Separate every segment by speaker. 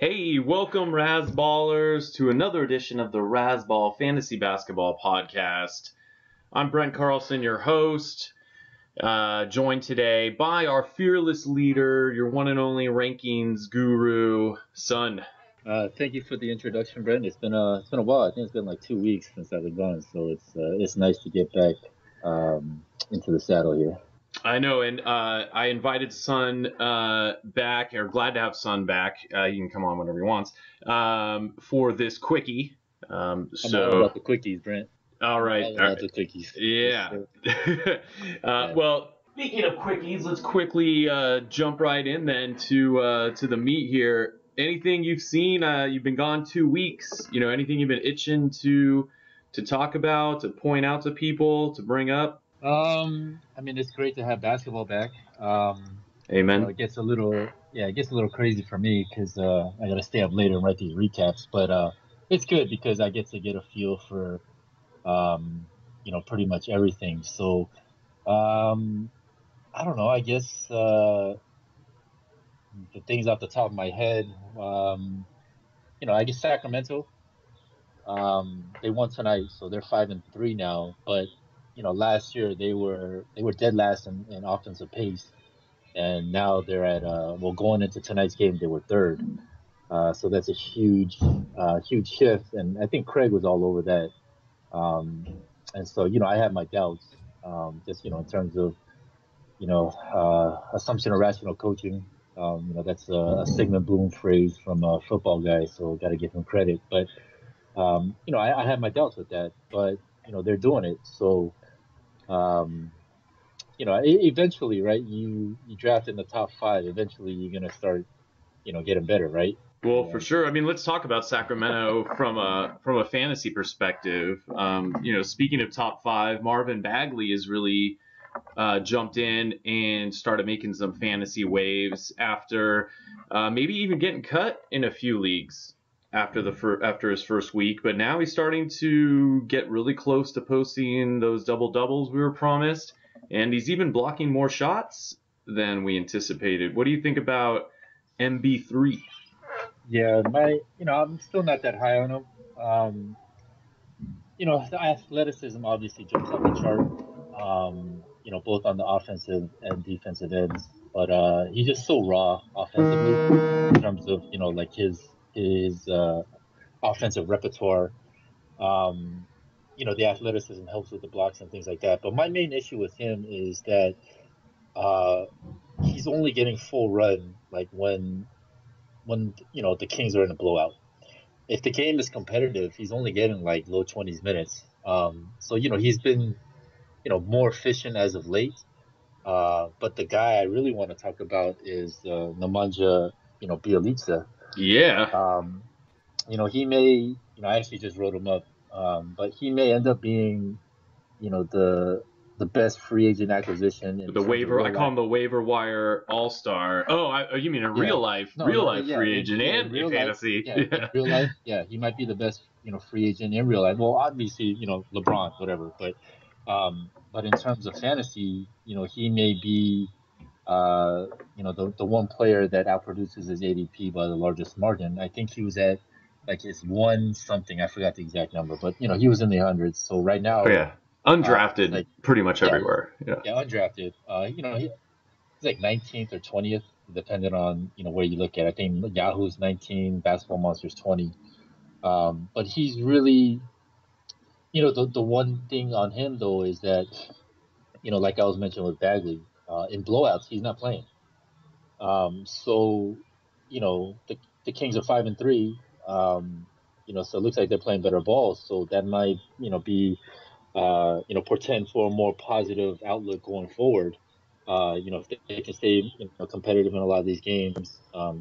Speaker 1: Hey, welcome Razzballers to another edition of the Razzball Fantasy Basketball podcast. I'm Brent Carlson, your host, joined today by our fearless leader, your one and only rankings guru, Sun.
Speaker 2: Thank you for the introduction, Brent. It's been a while. I think it's been like 2 weeks since I've been gone, so it's nice to get back into the saddle here.
Speaker 1: I know, and I invited Sun back, or glad to have Sun back. He can come on whenever he wants for this quickie.
Speaker 2: I'm all about the quickies, Brent.
Speaker 1: All right.
Speaker 2: All about the quickies.
Speaker 1: Yeah. Well, speaking of quickies, let's quickly jump right in then to the meat here. Anything you've seen? You've been gone 2 weeks. Anything you've been itching to talk about, to point out to people, to bring up?
Speaker 2: I mean, it's great to have basketball back.
Speaker 1: Amen.
Speaker 2: It gets a little crazy for me because I got to stay up later and write these recaps. But it's good because I get to get a feel for pretty much everything. So I don't know. I guess the things off the top of my head, I guess Sacramento. They won tonight, so they're 5-3 now. But last year they were dead last in offensive pace, and now they're at going into tonight's game they were third. So that's a huge shift, and I think Craig was all over that. And so I have my doubts, just in terms of assumption of rational coaching. That's a Sigmund Bloom phrase from a football guy, so got to give him credit. But I have my doubts with that, but they're doing it. So eventually, right? You draft in the top 5. Eventually, you're gonna start getting better, right?
Speaker 1: Well, for sure. I mean, let's talk about Sacramento from a fantasy perspective. Speaking of top 5, Marvin Bagley has really jumped in and started making some fantasy waves after maybe even getting cut in a few leagues after his first week. But now he's starting to get really close to posting those double doubles we were promised, and he's even blocking more shots than we anticipated. What do you think about MB3?
Speaker 2: Yeah, I'm still not that high on him. The athleticism obviously jumps off the chart. Both on the offensive and defensive ends. But he's just so raw offensively in terms of like his offensive repertoire. The athleticism helps with the blocks and things like that. But my main issue with him is that uh, he's only getting full run like when the Kings are in a blowout. If the game is competitive, he's only getting like low 20s minutes. So he's been more efficient as of late. But the guy I really want to talk about is Nemanja Bjelica.
Speaker 1: Yeah.
Speaker 2: He may I actually just wrote him up, but he may end up being the best free agent acquisition.
Speaker 1: The waiver, I call him the waiver wire all-star. Oh, you mean in real life, free agent and in fantasy.
Speaker 2: In real life, he might be the best, free agent in real life. Well, obviously, LeBron, whatever. But in terms of fantasy, he may be, the one player that outproduces his ADP by the largest margin. I think he was at like his one something. I forgot the exact number, but he was in the hundreds. So right now,
Speaker 1: undrafted, pretty much everywhere.
Speaker 2: Yeah, undrafted. He's like 19th or 20th, depending on where you look at. I think Yahoo's 19, Basketball Monsters 20. But he's really, the one thing on him though is that like I was mentioning with Bagley, in blowouts he's not playing. So the Kings are 5-3. So it looks like they're playing better ball. So that might be portend for a more positive outlook going forward. If they can stay competitive in a lot of these games,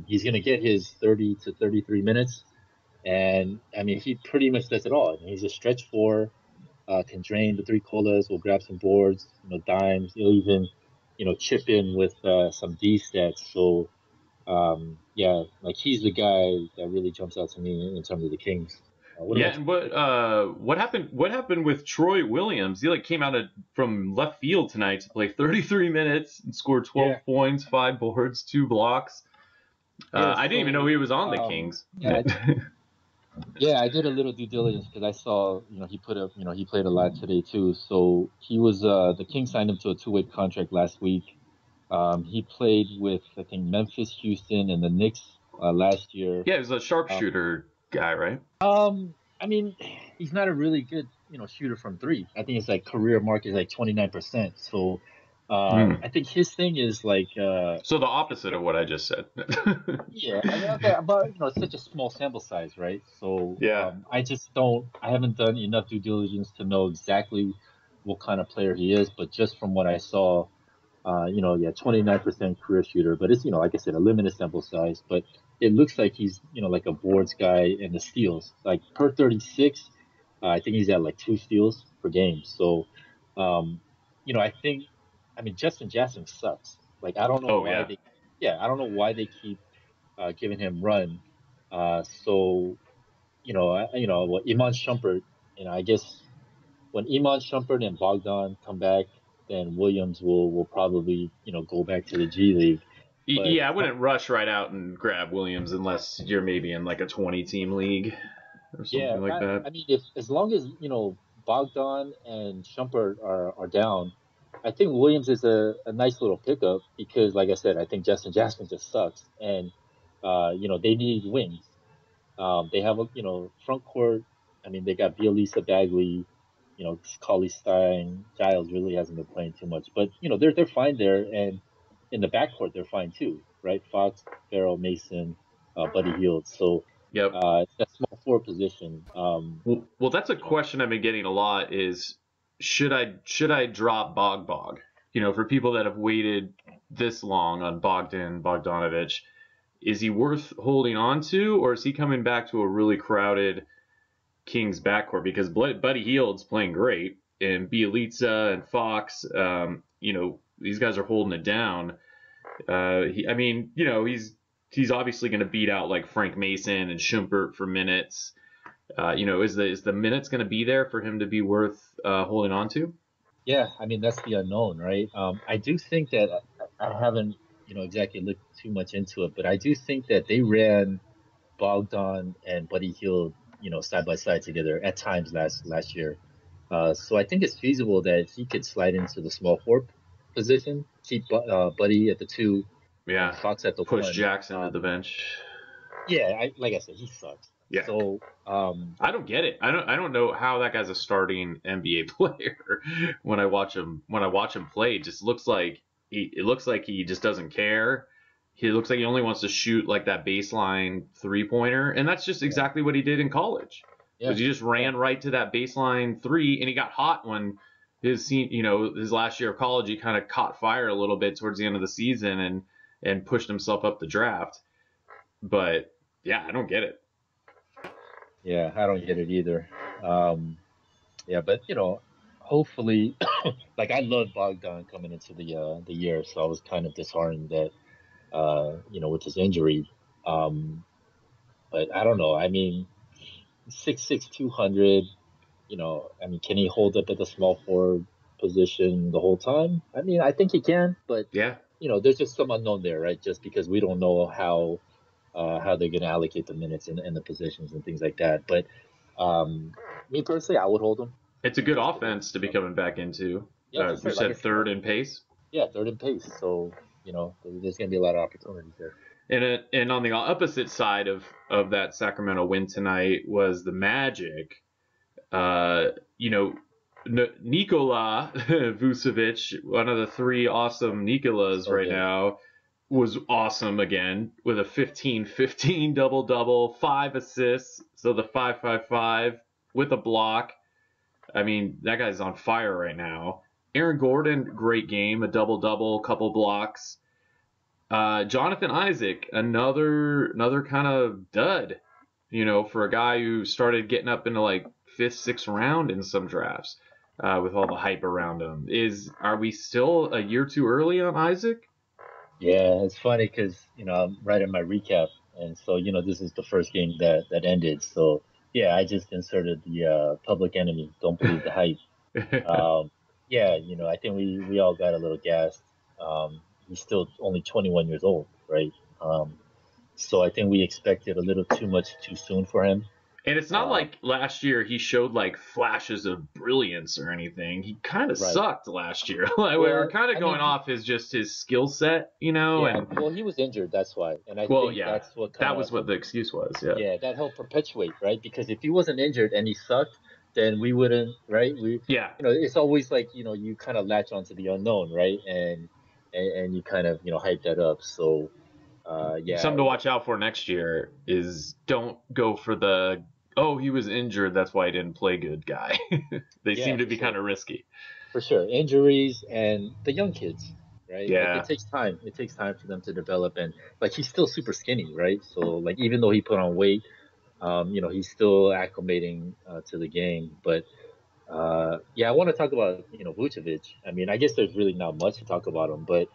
Speaker 2: he's going to get his 30 to 33 minutes. And I mean, he pretty much does it all. I mean, he's a stretch four, can drain the three colas, will grab some boards, dimes. He'll even, chip in with some D stats. So, like he's the guy that really jumps out to me in terms of the Kings.
Speaker 1: And what happened? What happened with Troy Williams? He came out from left field tonight to play 33 minutes and scored 12 points, 5 boards, 2 blocks.
Speaker 2: Yeah,
Speaker 1: I didn't even know
Speaker 2: so
Speaker 1: he was on the Kings.
Speaker 2: I did a little due diligence because I saw, he put up, he played a lot today too. So he was the Kings signed him to a two-way contract last week. He played with, I think, Memphis, Houston, and the Knicks last year.
Speaker 1: Yeah, he was a
Speaker 2: Um,
Speaker 1: sharpshooter guy, right?
Speaker 2: I mean, he's not a really good, shooter from three. I think it's like career mark is like 29%. So,
Speaker 1: Mm.
Speaker 2: I think his thing is like,
Speaker 1: So the opposite of what I just said.
Speaker 2: yeah, I mean, okay, but it's such a small sample size, right? So,
Speaker 1: Yeah.
Speaker 2: I haven't done enough due diligence to know exactly what kind of player he is, but just from what I saw, 29% career shooter, but it's, like I said, a limited sample size, but it looks like he's, like a boards guy in the steals. Like per 36, I think he's at like two steals per game. So, um, I mean, Justin Jackson sucks. Like, I don't know
Speaker 1: Oh
Speaker 2: why
Speaker 1: yeah.
Speaker 2: they, yeah, I don't know why they keep giving him run. So, well, Iman Shumpert, I guess when Iman Shumpert and Bogdan come back, then Williams will probably go back to the G League. But
Speaker 1: Yeah, I wouldn't rush right out and grab Williams unless you're maybe in like a 20-team league or
Speaker 2: yeah,
Speaker 1: something like that.
Speaker 2: I mean, if as long as Bogdan and Shumpert are down, I think Williams is a nice little pickup because, like I said, I think Justin Jackson just sucks, and they need wings. They have a front court. I mean, they got Bielisa, Bagley, Cauley Stein, Giles really hasn't been playing too much, but they're fine there, and in the backcourt they're fine too, right? Fox, Farrell, Mason, Buddy Hield. So
Speaker 1: Yep.
Speaker 2: it's that small forward position.
Speaker 1: Well, that's a
Speaker 2: You know,
Speaker 1: question I've been getting a lot is should I drop Bog? For people that have waited this long on Bogdanovich, is he worth holding on to, or is he coming back to a really crowded Kings backcourt? Because Buddy Hield's playing great, and Bielitsa and Fox, these guys are holding it down. I mean, he's obviously going to beat out like Frank Mason and Schumpert for minutes. Is the minutes going to be there for him to be worth holding on to?
Speaker 2: yeah, I mean that's the unknown, right? I do think that I haven't exactly looked too much into it, but I do think that they ran Bogdan and Buddy Hield, side by side together at times last year. So I think it's feasible that he could slide into the small forward position, keep Buddy at the two, and
Speaker 1: Yeah,
Speaker 2: Fox at the
Speaker 1: push
Speaker 2: one.
Speaker 1: Jackson to the bench.
Speaker 2: Yeah, like I said, he sucks.
Speaker 1: Yeah,
Speaker 2: So
Speaker 1: I don't get it. I don't know how that guy's a starting NBA player. When I watch him play, it just looks like he just doesn't care. He looks like he only wants to shoot like that baseline 3-pointer, and that's just
Speaker 2: yeah,
Speaker 1: exactly what he did in college.
Speaker 2: yeah,
Speaker 1: Was he just
Speaker 2: yeah,
Speaker 1: ran right to that baseline three, and he got hot when his last year of college. He kind of caught fire a little bit towards the end of the season and pushed himself up the draft. But yeah, I don't get it.
Speaker 2: yeah. I don't get it either. Um, yeah, but hopefully, like I love Bogdan coming into the year, so I was kind of disheartened that with his injury. Um, but I don't know. I mean, 6'6", 200. I mean, can he hold up at the small forward position the whole time? I mean, I think he can, but
Speaker 1: Yeah,
Speaker 2: there's just some unknown there, right? Just because we don't know how they're going to allocate the minutes and the positions and things like that. But me personally, I would hold him
Speaker 1: it's a good
Speaker 2: just because,
Speaker 1: offense to be coming back into.
Speaker 2: yeah, for
Speaker 1: You
Speaker 2: sure. Like I
Speaker 1: said
Speaker 2: said,
Speaker 1: third in pace.
Speaker 2: yeah, third in pace. So there's going to be a lot of opportunities there.
Speaker 1: And on the opposite side of that Sacramento win tonight was the Magic. Uh, you know, Nikola Vucevic, one of the three awesome Nikolas
Speaker 2: So
Speaker 1: right
Speaker 2: good.
Speaker 1: now, was awesome again with a 15-15 double double, 5 assists, so the 5-5-5 with a block. I mean, that guy's on fire right now. Aaron Gordon, great game, a double double, couple blocks. Jonathan Isaac, another kind of dud, for a guy who started getting up into like fifth, sixth round in some drafts, with all the hype around him. Are we still a year too early on Isaac?
Speaker 2: Yeah, it's funny because I'm right in my recap, and so this is the first game that ended. So yeah, I just inserted the Public Enemy. Don't believe the hype. Um, yeah, I think we all got a little gassed. He's still only 21 years old, right? Um, So I think we expected a little too much too soon for him.
Speaker 1: And it's not
Speaker 2: Uh,
Speaker 1: like last year he showed like flashes of brilliance or anything. He kind of
Speaker 2: right.
Speaker 1: sucked last year. Like we were
Speaker 2: Well,
Speaker 1: kind of
Speaker 2: I mean,
Speaker 1: going off his skill set, you know,
Speaker 2: yeah.
Speaker 1: and
Speaker 2: Well, he was injured, that's why, and I
Speaker 1: well,
Speaker 2: think
Speaker 1: yeah,
Speaker 2: that's what kind
Speaker 1: that
Speaker 2: of
Speaker 1: was what the excuse was. Yeah.
Speaker 2: yeah, that helped perpetuate, right? Because if he wasn't injured and he sucked, then we wouldn't, right?
Speaker 1: Yeah.
Speaker 2: It's always like, you kind of latch onto the unknown, right? And you kind of, hype that up. So, yeah,
Speaker 1: Something to watch out for next year is don't go for the oh he was injured that's why he didn't play good guy. They
Speaker 2: yeah,
Speaker 1: seem to
Speaker 2: for
Speaker 1: be
Speaker 2: sure,
Speaker 1: kind of risky.
Speaker 2: for sure. Injuries and the young kids, right? Like it
Speaker 1: Yeah.
Speaker 2: takes time. It takes time for them to develop, and like he's still super skinny, right? So like even though he put on weight, he's still acclimating to the game, but. Yeah, I want to talk about, Vucevic. I mean, I guess there's really not much to talk about him, but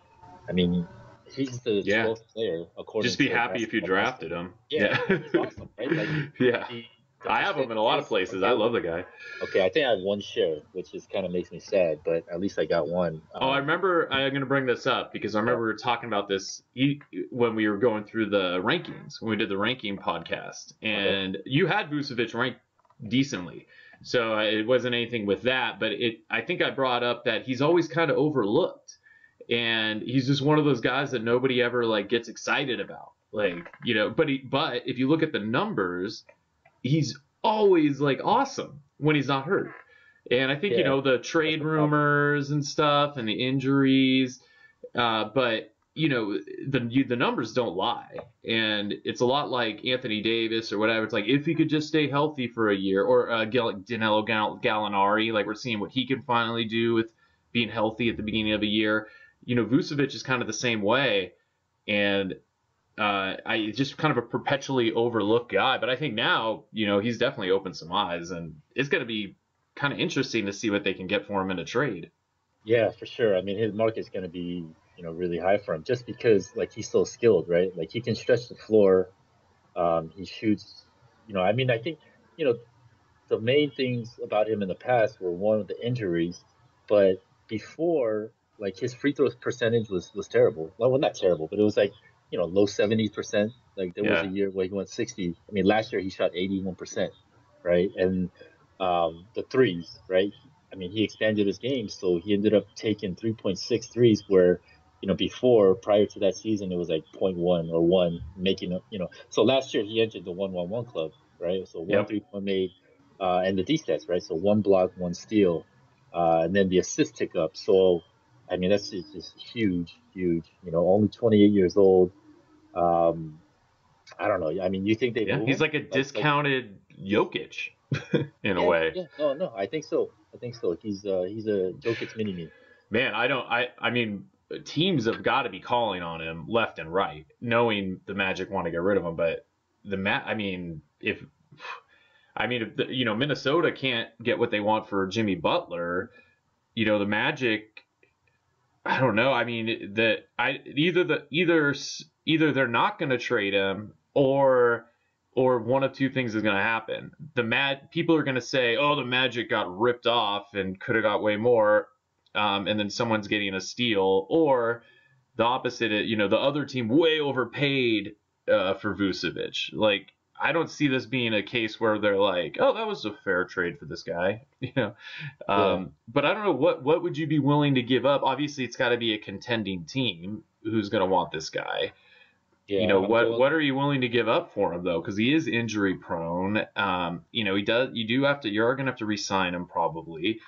Speaker 2: I mean, he's the
Speaker 1: Yeah.
Speaker 2: 12th player according
Speaker 1: Just be
Speaker 2: to
Speaker 1: happy if you
Speaker 2: Basketball
Speaker 1: drafted
Speaker 2: Monster.
Speaker 1: him.
Speaker 2: Yeah,
Speaker 1: Yeah.
Speaker 2: and he's awesome, right? Like
Speaker 1: Yeah.
Speaker 2: the the
Speaker 1: I have him in a lot of
Speaker 2: percentages.
Speaker 1: places. I
Speaker 2: Okay,
Speaker 1: love the guy.
Speaker 2: okay, I think I have one share, which is kind of makes me sad, but at least I got one.
Speaker 1: Oh, I remember. I'm going to bring this up because I
Speaker 2: Yeah,
Speaker 1: remember we were talking about this when we were going through the rankings when we did the ranking podcast,
Speaker 2: okay,
Speaker 1: and you had Vucevic ranked decently, so it wasn't anything with that. But I think I brought up that he's always kind of overlooked, and he's just one of those guys that nobody ever like gets excited about, like But if you look at the numbers, he's always like awesome when he's not hurt. And I think
Speaker 2: yeah,
Speaker 1: the
Speaker 2: that's
Speaker 1: trade
Speaker 2: the problem.
Speaker 1: rumors and stuff and the injuries, but the numbers don't lie, and it's a lot like Anthony Davis or whatever. It's like if he could just stay healthy for a year, or Danilo Gallinari, like we're seeing what he can finally do with being healthy at the beginning of a year. Vucevic is kind of the same way, and I just kind of a perpetually overlooked guy. But I think now, he's definitely opened some eyes, and it's going to be kind of interesting to see what they can get for him in a trade.
Speaker 2: Yeah, for sure. I mean, his market's going to be, really high for him just because like he's so skilled, right? Like he can stretch the floor. He shoots. I mean, I think, you know, the main things about him in the past were one of the injuries, but before, like his free throws percentage was terrible. Well, not terrible, but it was like, low 70%. Like there was a
Speaker 1: Yeah.
Speaker 2: year where he went 60. I mean, last year he shot 81%, right? And the threes, right? I mean, he expanded his game, so he ended up taking 3.6 threes where, before prior to that season it was like point 0.1 or 1 making so last year he entered the 1-1-1 club, right? So one
Speaker 1: Yep.
Speaker 2: 3-point made, and the D stats, right? So one block, one steal, and then the assist tick up. So, I mean, that's just huge, huge. Only 28 years old. Um, I don't know. I mean, you think they
Speaker 1: Yeah.
Speaker 2: move
Speaker 1: He's
Speaker 2: him?
Speaker 1: like a
Speaker 2: Like,
Speaker 1: discounted Jokic in a
Speaker 2: yeah,
Speaker 1: way.
Speaker 2: yeah. No, no. I think so. I think so. He's a Jokic mini me.
Speaker 1: Man, I don't. I mean, teams have got to be calling on him left and right, knowing the Magic want to get rid of him. But I mean, if Minnesota can't get what they want for Jimmy Butler, the Magic, I don't know. I mean, either they're not going to trade him, or one of two things is going to happen. People are going to say, "Oh, the Magic got ripped off and could have got way more," and then someone's getting a steal, or the opposite. The other team way overpaid for Vucevic. Like, I don't see this being a case where they're like, "Oh, that was a fair trade for this guy,"
Speaker 2: Yeah,
Speaker 1: But I don't know what would you be willing to give up. Obviously, it's got to be a contending team who's going to want this guy.
Speaker 2: yeah. I'm
Speaker 1: What
Speaker 2: going.
Speaker 1: are you willing to give up for him though? Because he is injury prone. He does. You are going to have to re-sign him probably.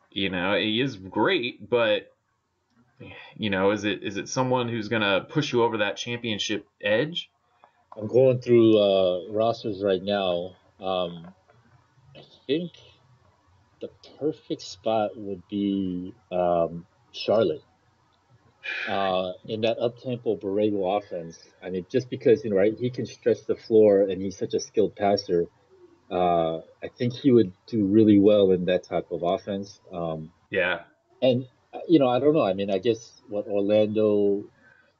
Speaker 1: He is great, but is it someone who's going to push you over that championship edge?
Speaker 2: I'm going through rosters right now. I think the perfect spot would be Charlotte. In that up-tempo Borrego offense. I mean, just because, right, he can stretch the floor and he's such a skilled passer. I think he would do really well in that type of offense.
Speaker 1: Yeah.
Speaker 2: And I don't know. I mean, I guess what Orlando.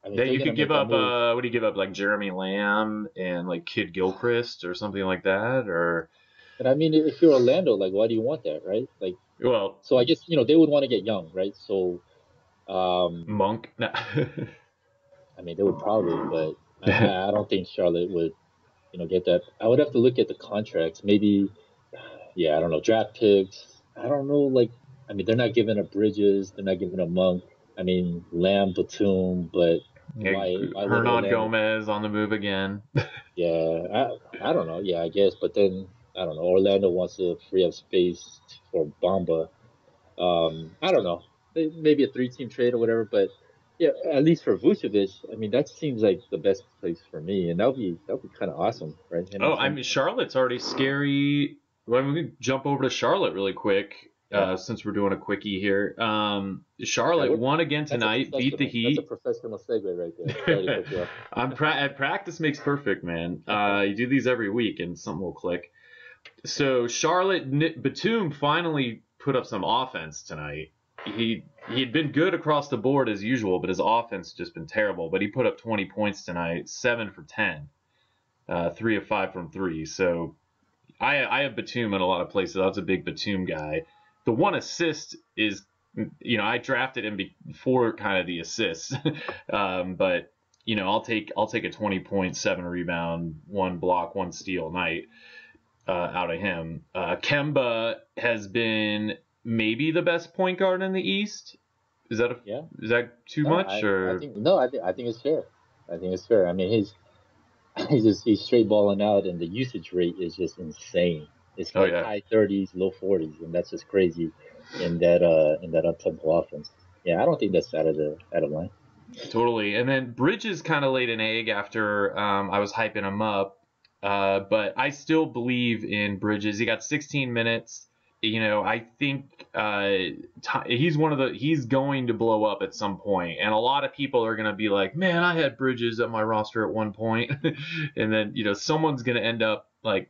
Speaker 2: I mean, if
Speaker 1: That
Speaker 2: they're
Speaker 1: you
Speaker 2: gonna
Speaker 1: could give
Speaker 2: make that
Speaker 1: up.
Speaker 2: move,
Speaker 1: What do you give up? Like Jeremy Lamb and like Kid Gilchrist or something like that, or
Speaker 2: but I mean, if you're Orlando, like, why do you want that, right? Like,
Speaker 1: well,
Speaker 2: so I guess they would want to get young, right? So,
Speaker 1: Monk. No.
Speaker 2: I mean, they would probably, but I don't think Charlotte would, get that. I would have to look at the contracts. Maybe, yeah, I don't know, draft picks. I don't know. Like, I mean, they're not giving up Bridges. They're not giving up Monk. I mean, Lamb, Batum, but
Speaker 1: Yeah,
Speaker 2: why would
Speaker 1: Hernan
Speaker 2: Orlando?
Speaker 1: Gomez on the move again.
Speaker 2: Yeah, I don't know. Yeah, I guess, but then I don't know. Orlando wants to free up space for Bamba. I don't know. Maybe a three-team trade or whatever, but yeah, at least for Vucevic, I mean, that seems like the best place for me, and that would be kind of awesome, right? Him
Speaker 1: Oh,
Speaker 2: and
Speaker 1: I
Speaker 2: him.
Speaker 1: mean, Charlotte's already scary. Well, we can jump over to Charlotte really quick,
Speaker 2: Yeah,
Speaker 1: since we're doing a quickie here.
Speaker 2: yeah.
Speaker 1: Charlotte won again
Speaker 2: That's a
Speaker 1: tonight, beat the
Speaker 2: professional. That's a
Speaker 1: Heat.
Speaker 2: professional segue right there. Sorry to cut you off.
Speaker 1: At practice makes perfect, man. You do these every week, and something will click. So Charlotte Batum finally put up some offense tonight. He'd been good across the board as usual, but his offense just been terrible. But he put up 20 points tonight, 7 for 10, 3 of 5 from 3. So I have Batum in a lot of places. I was a big Batum guy. The one assist is, I drafted him before kind of the assists, but I'll take a 20 point, 7 rebound, 1 block, 1 steal night out of him. Kemba has been maybe the best point guard in the East.
Speaker 2: Yeah.
Speaker 1: Is that too
Speaker 2: No,
Speaker 1: much
Speaker 2: I
Speaker 1: or?
Speaker 2: think no, I think it's fair. I think it's fair. I mean, he's straight balling out, and the usage rate is just insane. It's
Speaker 1: Oh
Speaker 2: like
Speaker 1: yeah,
Speaker 2: high 30s, low 40s, and that's just crazy in that up-tempo offense. Yeah, I don't think that's out of line.
Speaker 1: totally. And then Bridges kind of laid an egg after I was hyping him up, but I still believe in Bridges. He got 16 minutes. I think he's going to blow up at some point, and a lot of people are going to be like, "Man, I had Bridges at my roster at one point," and then someone's going to end up like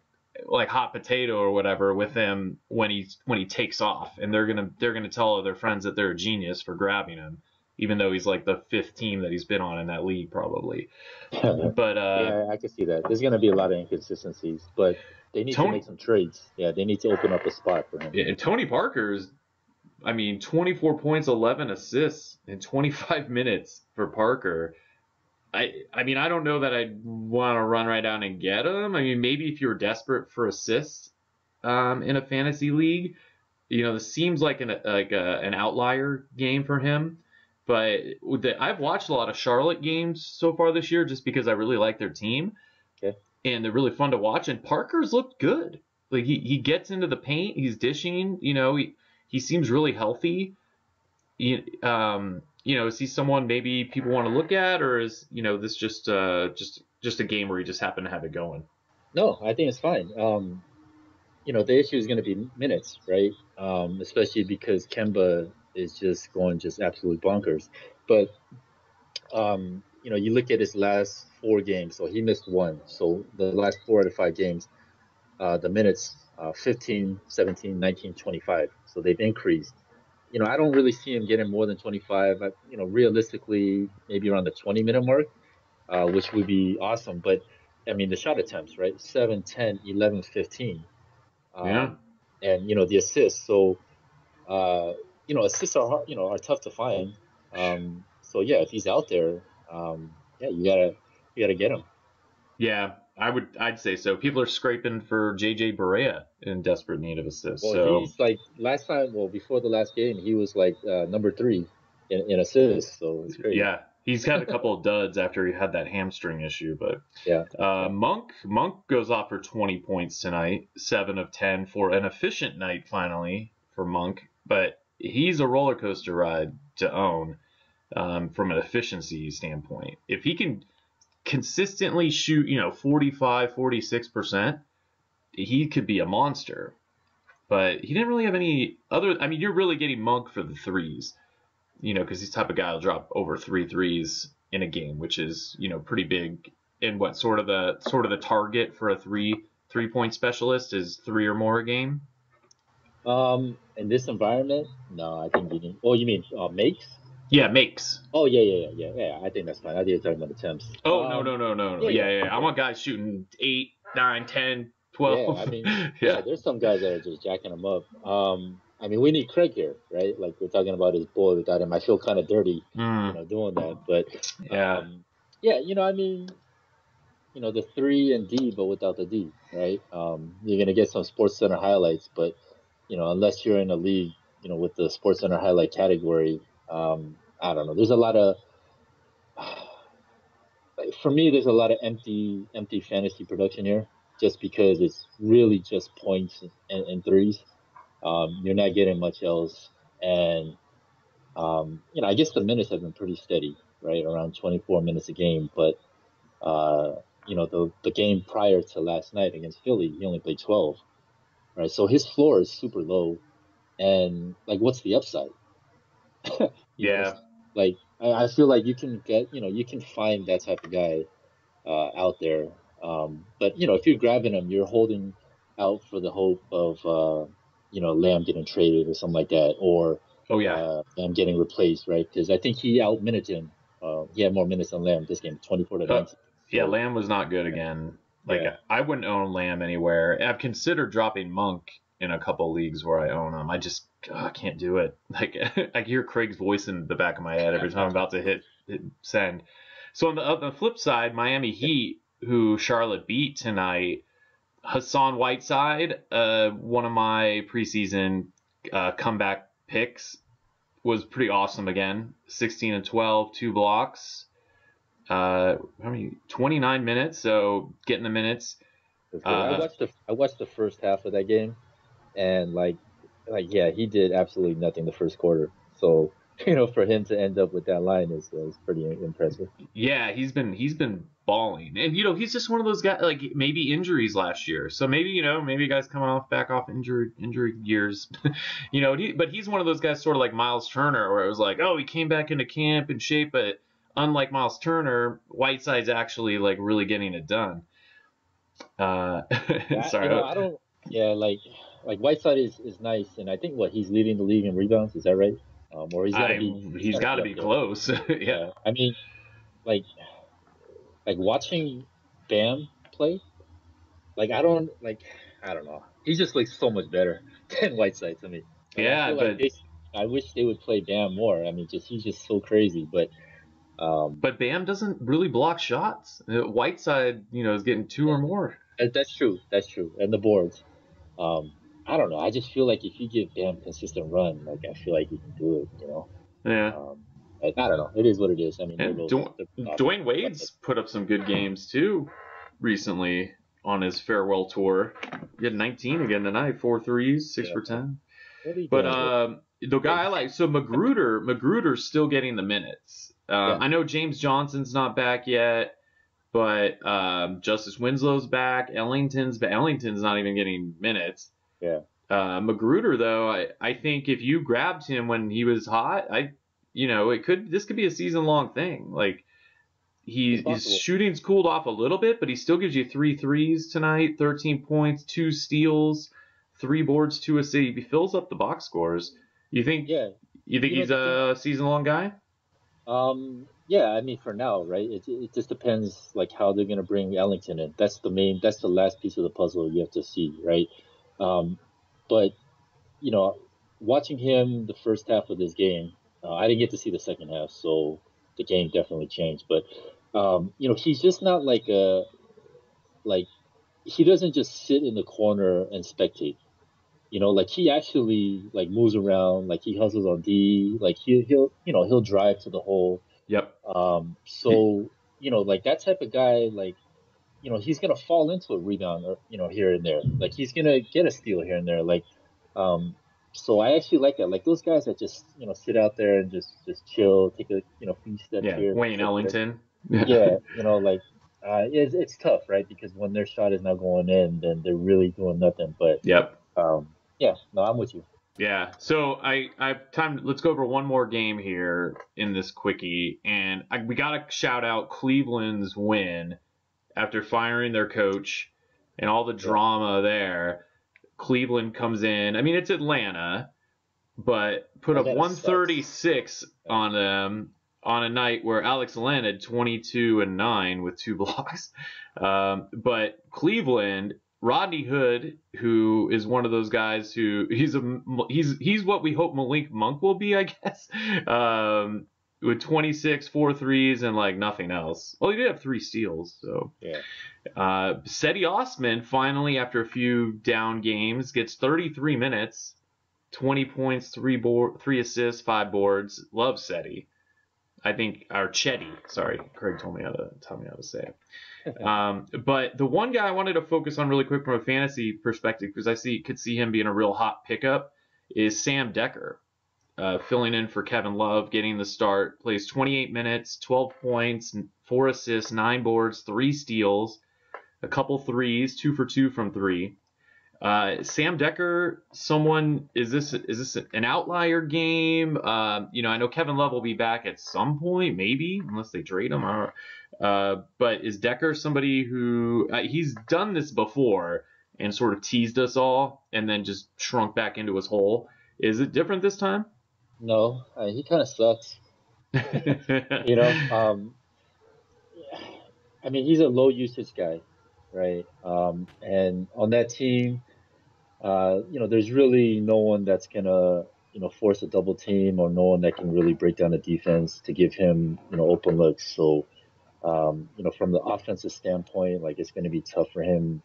Speaker 1: hot potato or whatever with him when he takes off, and they're gonna tell their friends that they're a genius for grabbing him, even though he's like the fifth team that he's been on in that league probably. But
Speaker 2: Yeah, I can see that. There's going to be a lot of inconsistencies, but they need to
Speaker 1: Tony
Speaker 2: make some trades. Yeah, they need to open up a spot for him.
Speaker 1: Tony Parker's, I mean, 24 points, 11 assists in 25 minutes for Parker. I mean, I don't know that I'd want to run right down and get him. I mean, maybe if you're desperate for assists in a fantasy league, this seems like an outlier game for him. But I've watched a lot of Charlotte games so far this year just because I really like their team
Speaker 2: Okay.
Speaker 1: and they're really fun to watch. And Parker's looked good. Like he gets into the paint, he's dishing. He seems really healthy. Is he someone maybe people want to look at, or is this just a game where he just happened to have it going?
Speaker 2: No, I think it's fine. The issue is going to be minutes, right? Especially because Kemba is just going just absolute bonkers. But you look at his last 4 games, so he missed one. So the last 4 out of 5 games, the minutes 15, 17, 19, 25. So they've increased. I don't really see him getting more than 25. Realistically, maybe around the 20-minute mark, which would be awesome. But I mean, the shot attempts, right? 7, 10, 11, 15.
Speaker 1: Yeah.
Speaker 2: Um, and the assists. So assists are are tough to find. So yeah, if he's out there, yeah, you gotta get him.
Speaker 1: Yeah, I'd say so. People are scraping for JJ Barea in desperate need of assists.
Speaker 2: Well,
Speaker 1: So
Speaker 2: he's like last time. Well, before the last game, he was like number 3 in assists. So it's crazy.
Speaker 1: yeah, he's had a couple of duds after he had that hamstring issue, but
Speaker 2: Yeah, yeah.
Speaker 1: Monk goes off for 20 points tonight, 7 of 10 for an efficient night finally for Monk, but he's a roller coaster ride to own from an efficiency standpoint. If he can consistently shoot, 45, 46%, he could be a monster. But he didn't really have any other. I mean, you're really getting Monk for the threes, because he's the type of guy who'll drop over 3 threes in a game, which is, pretty big. And what sort of the target for a three-point specialist is 3 or more a game.
Speaker 2: In this environment, no, I think you need. Oh, you mean makes?
Speaker 1: Yeah, makes.
Speaker 2: Oh, yeah, yeah, yeah, yeah, yeah. I think that's fine. I think you're talking about attempts.
Speaker 1: Oh no no no no no.
Speaker 2: Yeah,
Speaker 1: Yeah
Speaker 2: yeah,
Speaker 1: yeah. I
Speaker 2: yeah,
Speaker 1: want guys shooting 8, 9, 10,
Speaker 2: yeah.
Speaker 1: 12.
Speaker 2: I mean, yeah.
Speaker 1: Yeah.
Speaker 2: There's some guys that are just jacking them up. I mean, we need Craig here, right? Like we're talking about his boy without him. I feel kind of dirty,
Speaker 1: Mm,
Speaker 2: doing that. But
Speaker 1: yeah.
Speaker 2: yeah, I mean. the 3 and D, but without the D, right? You're gonna get some Sports Center highlights, but unless you're in a league, with the Sports Center highlight category, I don't know. There's a lot of, like, for me, there's a lot of empty fantasy production here, just because it's really just points and threes. You're not getting much else, and I guess the minutes have been pretty steady, right? Around 24 minutes a game, but the game prior to last night against Philly, he only played 12, right? So his floor is super low, and like, what's the upside? You know,
Speaker 1: Yeah.
Speaker 2: like I feel like you can find that type of guy out there. But if you're grabbing him, you're holding out for the hope of Lamb getting traded or something like that, or
Speaker 1: Oh yeah.
Speaker 2: Lamb getting replaced, right? Because I think he outminutes him. He had more minutes than Lamb this game, 24 to
Speaker 1: Uh,
Speaker 2: 19.
Speaker 1: yeah,
Speaker 2: So
Speaker 1: Lamb was not good again. Like
Speaker 2: yeah,
Speaker 1: I wouldn't own Lamb anywhere. I've considered dropping Monk in a couple leagues where I own him. I just can't do it. Like I hear Craig's voice in the back of my head every time I'm about to hit send. So on the flip side, Miami Heat, who Charlotte beat tonight, Hassan Whiteside, one of my preseason comeback picks, was pretty awesome again. 16 and 12, 2 blocks. How many? 29 minutes. So getting the minutes.
Speaker 2: that's good.
Speaker 1: Uh,
Speaker 2: I watched the first half of that game, and yeah, he did absolutely nothing the first quarter. So for him to end up with that line is pretty impressive.
Speaker 1: yeah, he's been balling, and he's just one of those guys. Like maybe injuries last year, so maybe guys coming back off injury years. But he's one of those guys, sort of like Miles Turner, where it was like, oh, he came back into camp in shape, but unlike Miles Turner, Whiteside's actually like really getting it done. Uh,
Speaker 2: Yeah,
Speaker 1: sorry.
Speaker 2: I don't. Yeah, like Whiteside is nice, and I think he's leading the league in rebounds. Is that right? Or he's
Speaker 1: He's
Speaker 2: gotta
Speaker 1: got
Speaker 2: be
Speaker 1: to
Speaker 2: up
Speaker 1: be
Speaker 2: there.
Speaker 1: close. Yeah.
Speaker 2: Yeah, I mean, like watching Bam play. I don't know. He just looks so much better than Whiteside to me. Like, I
Speaker 1: Yeah,
Speaker 2: feel like
Speaker 1: but
Speaker 2: I wish they would play Bam more. I mean, he's just so crazy. But
Speaker 1: Bam doesn't really block shots. Whiteside, is getting two or more.
Speaker 2: that's true. That's true. And the boards. Um, I don't know. I just feel like if you give Bam consistent run, like, I feel like he can do it.
Speaker 1: Yeah.
Speaker 2: I don't know. It is what it is. I mean,
Speaker 1: And
Speaker 2: they're both awesome.
Speaker 1: Dwayne Wade's put up some good games too recently on his farewell tour. He had 19 again tonight, four threes, six
Speaker 2: Yeah.
Speaker 1: for 10.
Speaker 2: What are you
Speaker 1: But
Speaker 2: doing here?
Speaker 1: the guy I like, so Magruder's still getting the minutes.
Speaker 2: Yeah.
Speaker 1: I know James Johnson's not back yet, but Justice Winslow's back. Ellington's not even getting minutes.
Speaker 2: Yeah.
Speaker 1: Magruder, though, I think if you grabbed him when he was hot, this could be a season long thing. Like
Speaker 2: It's
Speaker 1: his
Speaker 2: possible.
Speaker 1: shooting's cooled off a little bit, but he still gives you three threes tonight, 13 points, two steals, three boards, two assists. He fills up the box scores. You think
Speaker 2: Yeah.
Speaker 1: he's
Speaker 2: The thing.
Speaker 1: a season long guy?
Speaker 2: Yeah, I mean, for now, right? It just depends, like, how they're gonna bring Ellington in. That's the last piece of the puzzle you have to see, right? Um, but you know, watching him the first half of this game, I didn't get to see the second half, so the game definitely changed. But he's just not like he doesn't just sit in the corner and spectate. Like, he actually, like, moves around, like, he hustles on D, like, he'll drive to the hole.
Speaker 1: Yep. He,
Speaker 2: So, like, that type of guy, like, he's gonna fall into a rebound, or, here and there. Like, he's gonna get a steal here and there. Like, um, so I actually like that. Like, those guys that just, sit out there and just chill, take a, few steps
Speaker 1: yeah,
Speaker 2: here, few
Speaker 1: Wayne
Speaker 2: steps there.
Speaker 1: Ellington.
Speaker 2: Yeah, like, it's tough, right? Because when their shot is not going in, then they're really doing nothing. But
Speaker 1: Yep.
Speaker 2: yeah, no, I'm with you.
Speaker 1: Yeah. So I time. Let's go over one more game here in this quickie, and we got to shout out Cleveland's win after firing their coach and all the
Speaker 2: Yeah,
Speaker 1: drama there. Cleveland comes in. I mean, it's Atlanta, but put up
Speaker 2: Atlanta sucks.
Speaker 1: 136
Speaker 2: Yeah.
Speaker 1: on them on a night where Alex Len had 22 and 9 with two blocks. But Cleveland, Rodney Hood, who is one of those guys who he's what we hope Malik Monk will be, I guess. with 26, 4 threes, and like nothing else. Well, he did have 3 steals. So
Speaker 2: Yeah.
Speaker 1: Cedi Osman finally, after a few down games, gets 33 minutes, 20 points, 3 assists, 5 boards. Love Cedi. I think, or Chetty. Sorry, Craig told me how to say it. But the one guy I wanted to focus on really quick from a fantasy perspective, because could see him being a real hot pickup, is Sam Decker, filling in for Kevin Love, getting the start. Plays 28 minutes, 12 points, 4 assists, 9 boards, 3 steals, a couple threes, 2 for 2 from 3. Sam Decker, is this an outlier game? I know Kevin Love will be back at some point, maybe, unless they trade him. I don't know. But is Decker somebody who he's done this before and sort of teased us all and then just shrunk back into his hole? Is it different this time?
Speaker 2: No, he kind of sucks. You know, I mean, he's a low usage guy, right? And on that team, there's really no one that's gonna, force a double team, or no one that can really break down the defense to give him, open looks. So, from the offensive standpoint, like it's gonna be tough for him,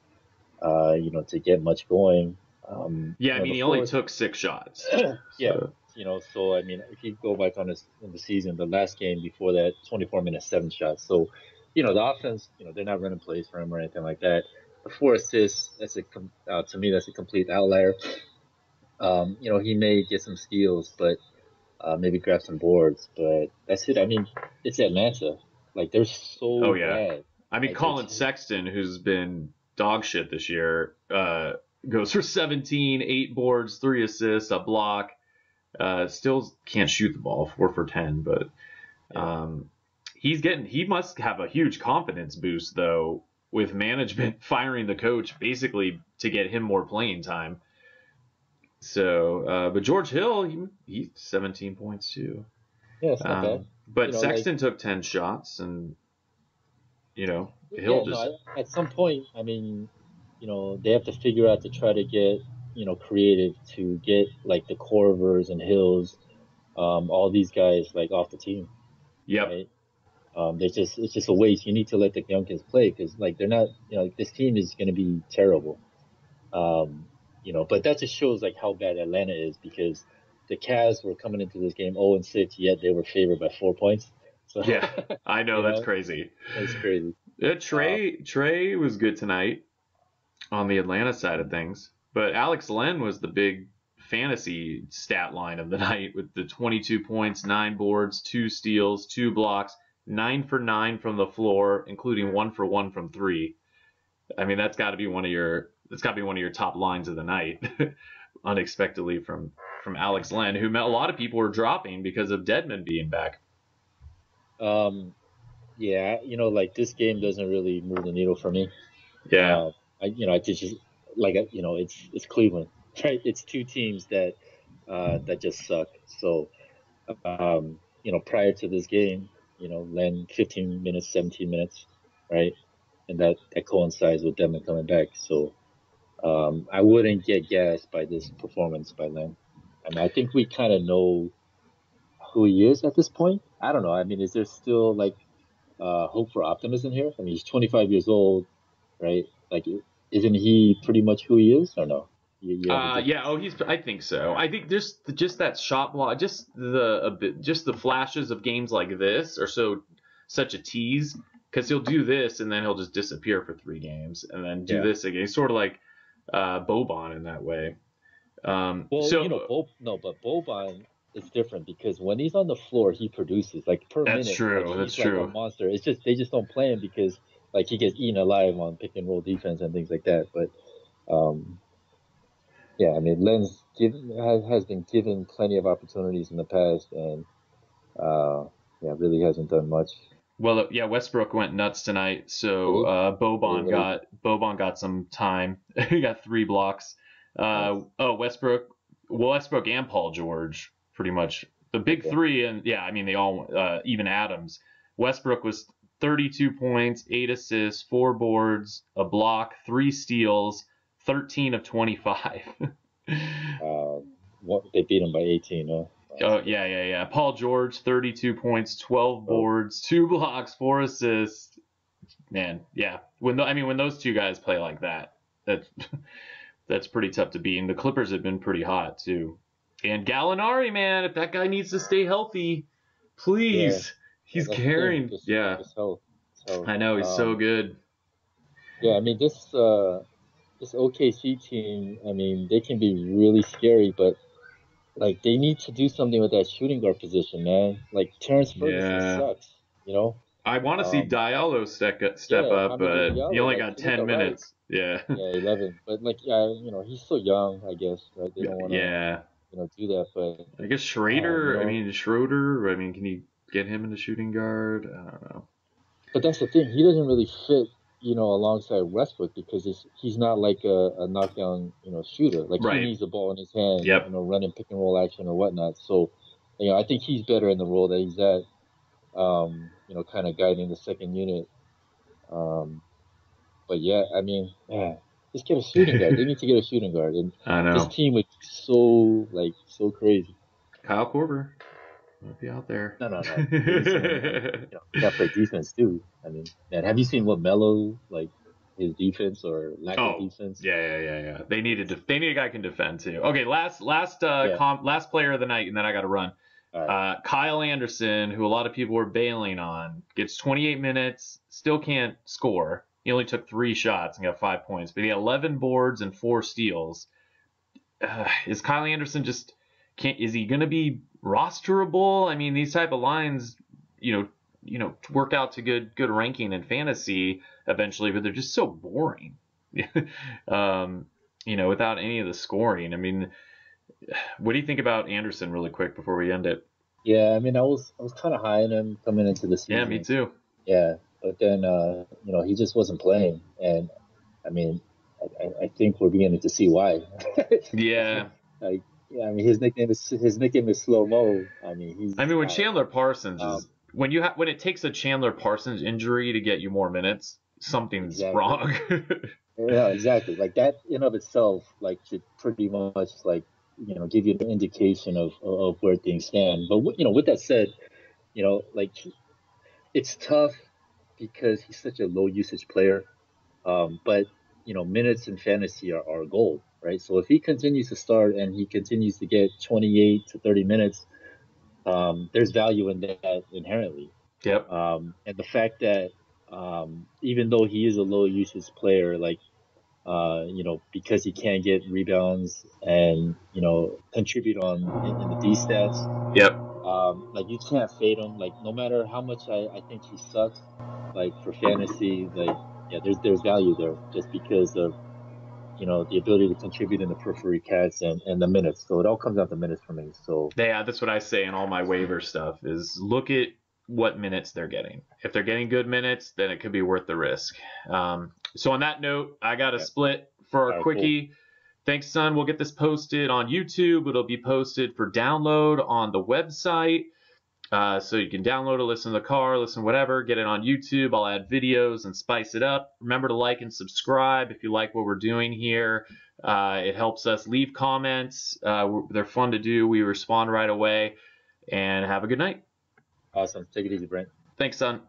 Speaker 2: to get much going.
Speaker 1: Yeah, I mean,
Speaker 2: The
Speaker 1: he only
Speaker 2: floor,
Speaker 1: took 6 shots.
Speaker 2: yeah.
Speaker 1: So.
Speaker 2: So I mean, if you go back on this in the season, the last game before that, 24 minutes, 7 shots. So, the offense, they're not running plays for him or anything like that. The 4 assists, to me, that's a complete outlier. He may get some steals, but maybe grab some boards, but that's it. I mean, it's Atlanta. Like they're
Speaker 1: Oh
Speaker 2: so
Speaker 1: yeah.
Speaker 2: bad.
Speaker 1: I mean,
Speaker 2: Like they
Speaker 1: Colin
Speaker 2: just,
Speaker 1: Sexton, who's been dog shit this year, goes for 17, 8 boards, 3 assists, a block. Still can't shoot the ball, 4 for 10, but
Speaker 2: yeah.
Speaker 1: he must have a huge confidence boost though, with management firing the coach basically to get him more playing time. So, but George Hill, he's 17 points too.
Speaker 2: Yeah, it's not bad.
Speaker 1: But
Speaker 2: Like
Speaker 1: Sexton took 10 shots, and Hill
Speaker 2: yeah,
Speaker 1: just.
Speaker 2: no. At some point, I mean, they have to figure out to try to get creative to get like the Corvers and Hills, all these guys like off the team,
Speaker 1: Yep.
Speaker 2: right? It's just a waste. You need to let the young kids play because like they're not, this team is going to be terrible. But that just shows like how bad Atlanta is because the Cavs were coming into this game 0-6, yet they were favored by 4 points. So,
Speaker 1: Yeah, I know
Speaker 2: you
Speaker 1: that's
Speaker 2: know,
Speaker 1: crazy.
Speaker 2: it's crazy.
Speaker 1: Yeah,
Speaker 2: Uh,
Speaker 1: Trey was good tonight on the Atlanta side of things, but Alex Len was the big fantasy stat line of the night with the 22 points, 9 boards, 2 steals, 2 blocks, 9 for 9 from the floor, including 1 for 1 from 3. I mean, that's got to be one of your top lines of the night, unexpectedly from Alex Len, who a lot of people were dropping because of Dedmon being back.
Speaker 2: um, yeah, like this game doesn't really move the needle for me.
Speaker 1: Yeah.
Speaker 2: Uh, I just like, it's Cleveland, right? It's two teams that just suck. So, prior to this game, Len 15 minutes, 17 minutes, right? And that coincides with them coming back. So, I wouldn't get gassed by this performance by Len. I mean, I think we kind of know who he is at this point. I don't know. I mean, is there still like hope for optimism here? I mean, he's 25 years old, right? Like, isn't he pretty much who he is, or no? You have a
Speaker 1: Yeah.
Speaker 2: difference.
Speaker 1: Oh, I think so. I think just that shot block, just the flashes of games like this are such a tease because he'll do this and then he'll just disappear for 3 games and then do
Speaker 2: Yeah.
Speaker 1: this again. He's sort of like Boban in that way.
Speaker 2: Well,
Speaker 1: So
Speaker 2: No, but Boban is different because when he's on the floor, he produces like per
Speaker 1: that's
Speaker 2: minute, like
Speaker 1: true. That's
Speaker 2: he's like a
Speaker 1: true.
Speaker 2: monster. It's just they just don't play him because like he gets eaten alive on pick and roll defense and things like that. But um, yeah, I mean, has been given plenty of opportunities in the past, and uh, yeah, really hasn't done much.
Speaker 1: Well, yeah, Westbrook went nuts tonight, so
Speaker 2: Did he?
Speaker 1: Boban got some time. He got 3 blocks.
Speaker 2: Nice.
Speaker 1: Westbrook and Paul George, pretty much the big
Speaker 2: Okay.
Speaker 1: 3, and yeah, I mean they all even Adams. Westbrook was 32 points, 8 assists, 4 boards, a block, 3 steals, 13 of 25.
Speaker 2: What they beat him by 18, huh?
Speaker 1: Oh, yeah. Paul George, 32 points, 12 boards, 2 blocks, 4 assists. Man, yeah. When those two guys play like that, that's pretty tough to beat. And the Clippers have been pretty hot too. And Gallinari, man, if that guy needs to stay healthy,
Speaker 2: Yeah,
Speaker 1: please.
Speaker 2: yeah,
Speaker 1: He's
Speaker 2: that's the thing.
Speaker 1: carrying. Yeah,
Speaker 2: Just health. So,
Speaker 1: I know he's so good.
Speaker 2: yeah, I mean this OKC team, I mean, they can be really scary, but like they need to do something with that shooting guard position, man. Like Terrence Ferguson
Speaker 1: Yeah,
Speaker 2: sucks, you know?
Speaker 1: I want to see
Speaker 2: Um,
Speaker 1: Diallo step
Speaker 2: yeah,
Speaker 1: up,
Speaker 2: Hamidou
Speaker 1: but he
Speaker 2: Diallo,
Speaker 1: only
Speaker 2: like
Speaker 1: got
Speaker 2: he looked
Speaker 1: 10
Speaker 2: all right.
Speaker 1: minutes. Yeah,
Speaker 2: Yeah, 11. But like, yeah, he's so young, I guess, right? They don't want to,
Speaker 1: yeah.
Speaker 2: do that. But
Speaker 1: I guess
Speaker 2: um, you
Speaker 1: Schrader.
Speaker 2: know,
Speaker 1: Schroeder. Can you get him into shooting guard? I don't know.
Speaker 2: but that's the thing. He doesn't really fit, alongside Westbrook because he's not like a knockdown, shooter. Like he
Speaker 1: Right.
Speaker 2: needs the ball in his hand,
Speaker 1: Yep.
Speaker 2: running pick and roll action or whatnot. So, I think he's better in the role that he's at. Kind of guiding the second unit. Um, but yeah, I mean, yeah, just get a shooting guard. They need to get a shooting guard, and
Speaker 1: I
Speaker 2: this
Speaker 1: know.
Speaker 2: team would be so crazy.
Speaker 1: Kyle Korver might be out there.
Speaker 2: No. They need someone. I mean, got to play defense too. I mean, man, have you seen what Melo like his defense or lack of
Speaker 1: Oh,
Speaker 2: defense?
Speaker 1: yeah. They need a guy who can defend too. Okay,
Speaker 2: Yeah.
Speaker 1: last player of the night, and then I got to run.
Speaker 2: All right.
Speaker 1: Kyle Anderson, who a lot of people were bailing on, gets 28 minutes, still can't score. He only took 3 shots and got 5 points, but he had 11 boards and 4 steals. Is Kyle Anderson just can't? Is he going to be rosterable? I mean, these type of lines, work out to good ranking in fantasy eventually, but they're just so boring. Without any of the scoring. I mean, what do you think about Anderson, really quick, before we end it?
Speaker 2: Yeah, I mean, I was kind of high on him coming into the
Speaker 1: Yeah, me
Speaker 2: season.
Speaker 1: too.
Speaker 2: Yeah, but then he just wasn't playing, and I mean, I think we're beginning to see why.
Speaker 1: Yeah.
Speaker 2: Like, yeah, I mean, his nickname is Slow Mo. I mean,
Speaker 1: I mean, when
Speaker 2: I don't
Speaker 1: Chandler
Speaker 2: know.
Speaker 1: Parsons
Speaker 2: Um,
Speaker 1: is when it takes a Chandler Parsons injury to get you more minutes, something's
Speaker 2: exactly.
Speaker 1: wrong.
Speaker 2: Yeah, exactly. Like that in of itself, like should pretty much like give you an indication of where things stand. But with that said, like it's tough because he's such a low usage player. But minutes in fantasy are gold, right? So if he continues to start and he continues to get 28 to 30 minutes, there's value in that inherently.
Speaker 1: Yep.
Speaker 2: And the fact that even though he is a low usage player, like because he can't get rebounds and contribute in the D stats,
Speaker 1: Yep.
Speaker 2: like you can't fade him. Like no matter how much I think he sucks, like for fantasy, like yeah, there's value there just because of the ability to contribute in the periphery cats and the minutes. So it all comes down to minutes for me. So
Speaker 1: Yeah, that's what I say in all my waiver stuff is look at what minutes they're getting. If they're getting good minutes, then it could be worth the risk. So on that note, I got a
Speaker 2: yeah,
Speaker 1: split for
Speaker 2: all
Speaker 1: our
Speaker 2: right, cool.
Speaker 1: quickie. Thanks, son. We'll get this posted on YouTube. It'll be posted for download on the website. So you can download it, listen to the car, listen whatever, get it on YouTube. I'll add videos and spice it up. Remember to like and subscribe if you like what we're doing here. It helps us. Leave comments. They're fun to do. We respond right away. And have a good night.
Speaker 2: Awesome. Take it easy, Brent.
Speaker 1: Thanks, son.